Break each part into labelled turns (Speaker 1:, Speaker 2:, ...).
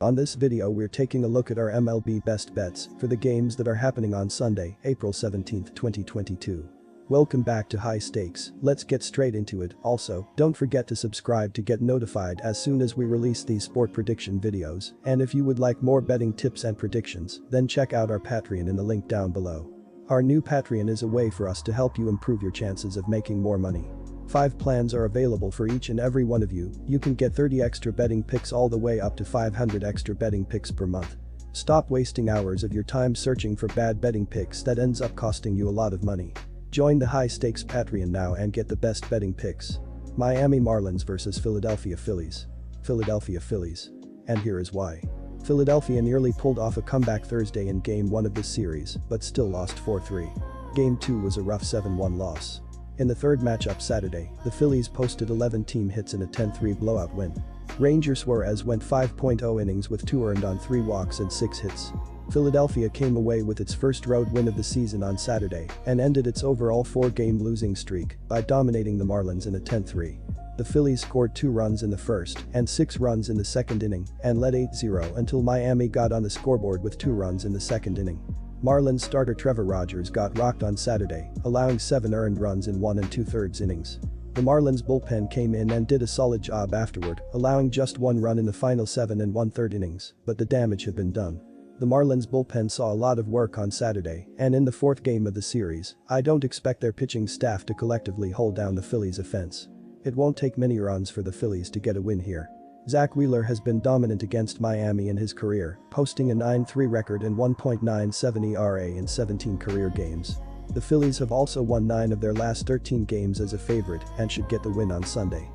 Speaker 1: On this video we're taking a look at our MLB best bets for the games that are happening on Sunday, April 17, 2022. Welcome back to High Stakes, let's get straight into it. Also, don't forget to subscribe to get notified as soon as we release these sport prediction videos, and if you would like more betting tips and predictions, then check out our Patreon in the link down below. Our new Patreon is a way for us to help you improve your chances of making more money. 5 plans are available for each and every one of you. You can get 30 extra betting picks all the way up to 500 extra betting picks per month. Stop wasting hours of your time searching for bad betting picks that ends up costing you a lot of money. Join the High Stakes Patreon now and get the best betting picks. Miami Marlins vs Philadelphia Phillies. Philadelphia Phillies. And here is why. Philadelphia nearly pulled off a comeback Thursday in Game 1 of this series, but still lost 4-3. Game 2 was a rough 7-1 loss. In the third matchup Saturday, the Phillies posted 11 team hits in a 10-3 blowout win. Ranger Suarez went 5.0 innings with 2 earned on 3 walks and 6 hits. Philadelphia came away with its first road win of the season on Saturday and ended its overall 4-game losing streak by dominating the Marlins in a 10-3. The Phillies scored 2 runs in the first and 6 runs in the second inning and led 8-0 until Miami got on the scoreboard with 2 runs in the second inning. Marlins starter Trevor Rogers got rocked on Saturday, allowing 7 earned runs in 1 2/3 innings. The Marlins bullpen came in and did a solid job afterward, allowing just 1 run in the final 7 1/3 innings, but the damage had been done. The Marlins bullpen saw a lot of work on Saturday, and in the 4th game of the series, I don't expect their pitching staff to collectively hold down the Phillies' offense. It won't take many runs for the Phillies to get a win here. Zach Wheeler has been dominant against Miami in his career, posting a 9-3 record and 1.97 ERA in 17 career games. The Phillies have also won 9 of their last 13 games as a favorite and should get the win on Sunday.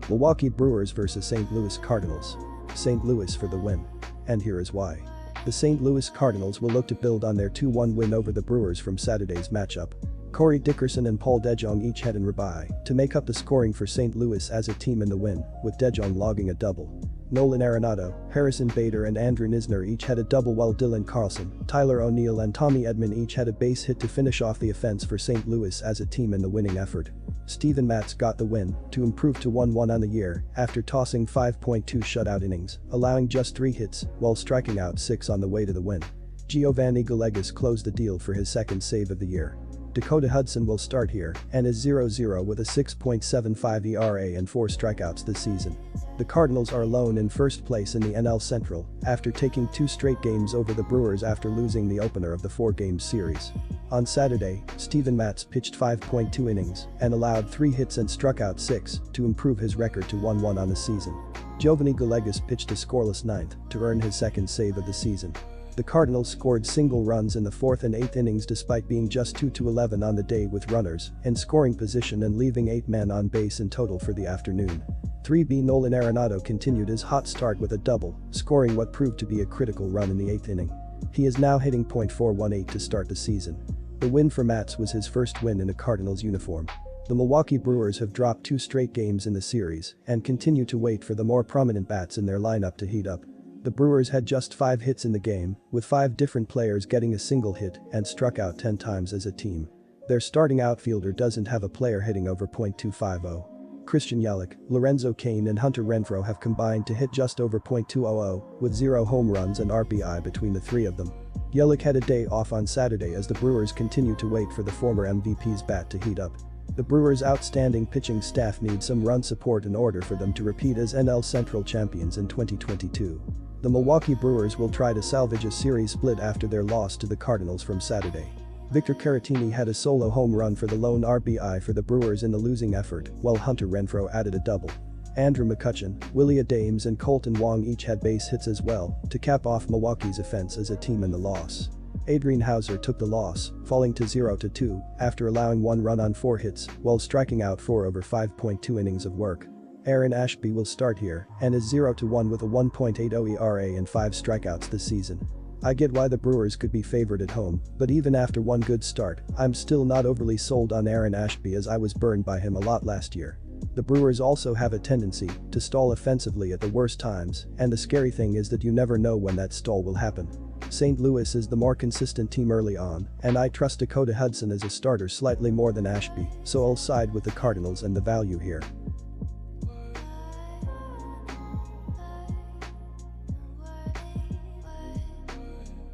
Speaker 1: Milwaukee Brewers vs St. Louis Cardinals. St. Louis for the win. And here is why. The St. Louis Cardinals will look to build on their 2-1 win over the Brewers from Saturday's matchup. Corey Dickerson and Paul DeJong each had an RBI to make up the scoring for St. Louis as a team in the win, with DeJong logging a double. Nolan Arenado, Harrison Bader and Andrew Knizner each had a double while Dylan Carlson, Tyler O'Neill and Tommy Edman each had a base hit to finish off the offense for St. Louis as a team in the winning effort. Steven Matz got the win to improve to 1-1 on the year after tossing 5.2 shutout innings, allowing just 3 hits while striking out 6 on the way to the win. Giovanni Gallegos closed the deal for his 2nd save of the year. Dakota Hudson will start here and is 0-0 with a 6.75 ERA and 4 strikeouts this season. The Cardinals are alone in first place in the NL Central after taking 2 straight games over the Brewers after losing the opener of the 4-game series. On Saturday, Steven Matz pitched 5.2 innings and allowed 3 hits and struck out 6 to improve his record to 1-1 on the season. Giovanni Gallegos pitched a scoreless 9th to earn his 2nd save of the season. The Cardinals scored single runs in the 4th and 8th innings despite being just 2-11 on the day with runners in scoring position and leaving 8 men on base in total for the afternoon. 3B Nolan Arenado continued his hot start with a double, scoring what proved to be a critical run in the 8th inning. He is now hitting .418 to start the season. The win for Matz was his first win in a Cardinals uniform. The Milwaukee Brewers have dropped 2 straight games in the series and continue to wait for the more prominent bats in their lineup to heat up. The Brewers had just 5 hits in the game, with 5 different players getting a single hit and struck out 10 times as a team. Their starting outfielder doesn't have a player hitting over .250. Christian Yelich, Lorenzo Cain and Hunter Renfroe have combined to hit just over .200, with 0 home runs and RBI between the 3 of them. Yelich had a day off on Saturday as the Brewers continue to wait for the former MVP's bat to heat up. The Brewers' outstanding pitching staff need some run support in order for them to repeat as NL Central champions in 2022. The Milwaukee Brewers will try to salvage a series split after their loss to the Cardinals from Saturday. Victor Caratini had a solo home run for the lone RBI for the Brewers in the losing effort, while Hunter Renfroe added a double. Andrew McCutchen, Willie Adames and Colton Wong each had base hits as well to cap off Milwaukee's offense as a team in the loss. Adrian Hauser took the loss, falling to 0-2 after allowing 1 run on 4 hits while striking out 4 over 5.2 innings of work. Aaron Ashby will start here and is 0-1 with a 1.80 ERA and 5 strikeouts this season. I get why the Brewers could be favored at home, but even after one good start, I'm still not overly sold on Aaron Ashby as I was burned by him a lot last year. The Brewers also have a tendency to stall offensively at the worst times, and the scary thing is that you never know when that stall will happen. St. Louis is the more consistent team early on, and I trust Dakota Hudson as a starter slightly more than Ashby, so I'll side with the Cardinals and the value here.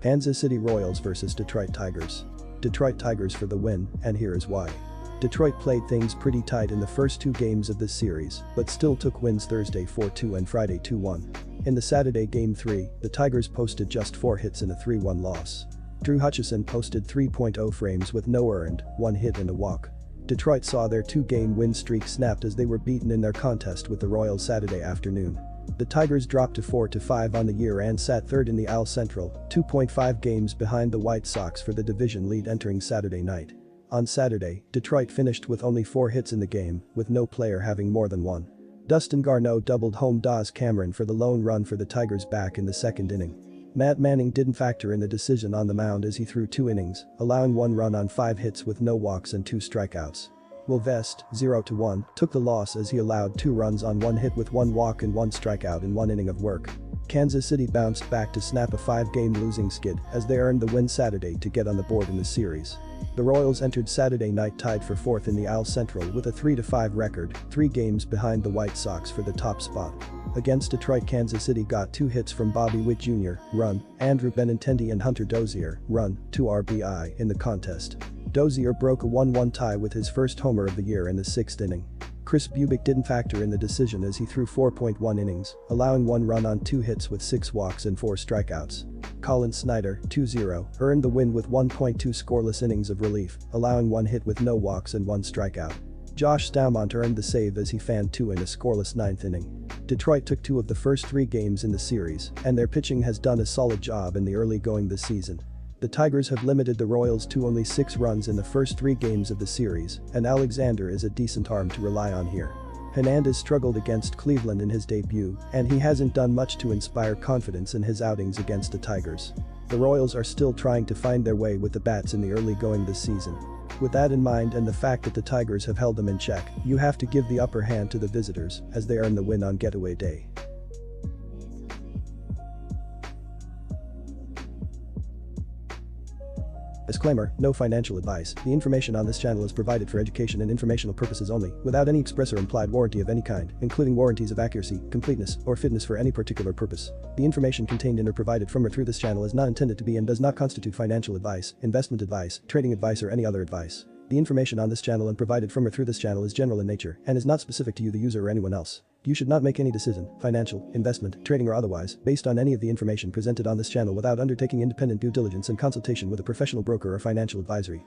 Speaker 1: Kansas City Royals vs Detroit Tigers. Detroit Tigers for the win, and here is why. Detroit played things pretty tight in the first two games of this series, but still took wins Thursday 4-2 and Friday 2-1. In the Saturday Game 3, the Tigers posted just 4 hits in a 3-1 loss. Drew Hutchison posted 3.0 frames with no earned, 1 hit and a walk. Detroit saw their 2-game win streak snapped as they were beaten in their contest with the Royals Saturday afternoon. The Tigers dropped to 4-5 on the year and sat third in the AL Central, 2.5 games behind the White Sox for the division lead entering Saturday night. On Saturday, Detroit finished with only 4 hits in the game, with no player having more than 1. Dustin Garneau doubled home Daz Cameron for the lone run for the Tigers back in the second inning. Matt Manning didn't factor in the decision on the mound as he threw 2 innings, allowing 1 run on 5 hits with no walks and 2 strikeouts. Will Vest, 0-1, took the loss as he allowed 2 runs on 1 hit with 1 walk and 1 strikeout in 1 inning of work. Kansas City bounced back to snap a 5-game losing skid as they earned the win Saturday to get on the board in the series. The Royals entered Saturday night tied for 4th in the AL Central with a 3-5 record, 3 games behind the White Sox for the top spot. Against Detroit, Kansas City got 2 hits from Bobby Witt Jr., run, Andrew Benintendi and Hunter Dozier, run, 2 RBI in the contest. Dozier broke a 1-1 tie with his first homer of the year in the 6th inning. Chris Bubic didn't factor in the decision as he threw 4.1 innings, allowing 1 run on 2 hits with 6 walks and 4 strikeouts. Colin Snyder, 2-0, earned the win with 1.2 scoreless innings of relief, allowing 1 hit with no walks and 1 strikeout. Josh Staumont earned the save as he fanned 2 in a scoreless 9th inning. Detroit took 2 of the first 3 games in the series, and their pitching has done a solid job in the early going this season. The Tigers have limited the Royals to only 6 runs in the first 3 games of the series, and Alexander is a decent arm to rely on here. Hernandez struggled against Cleveland in his debut, and he hasn't done much to inspire confidence in his outings against the Tigers. The Royals are still trying to find their way with the bats in the early going this season. With that in mind and the fact that the Tigers have held them in check, you have to give the upper hand to the visitors as they earn the win on getaway day. Disclaimer, no financial advice. The information on this channel is provided for education and informational purposes only, without any express or implied warranty of any kind, including warranties of accuracy, completeness, or fitness for any particular purpose. The information contained in or provided from or through this channel is not intended to be and does not constitute financial advice, investment advice, trading advice, or any other advice. The information on this channel and provided from or through this channel is general in nature and is not specific to you, the user, or anyone else. You should not make any decision, financial, investment, trading, or otherwise, based on any of the information presented on this channel without undertaking independent due diligence and consultation with a professional broker or financial advisory.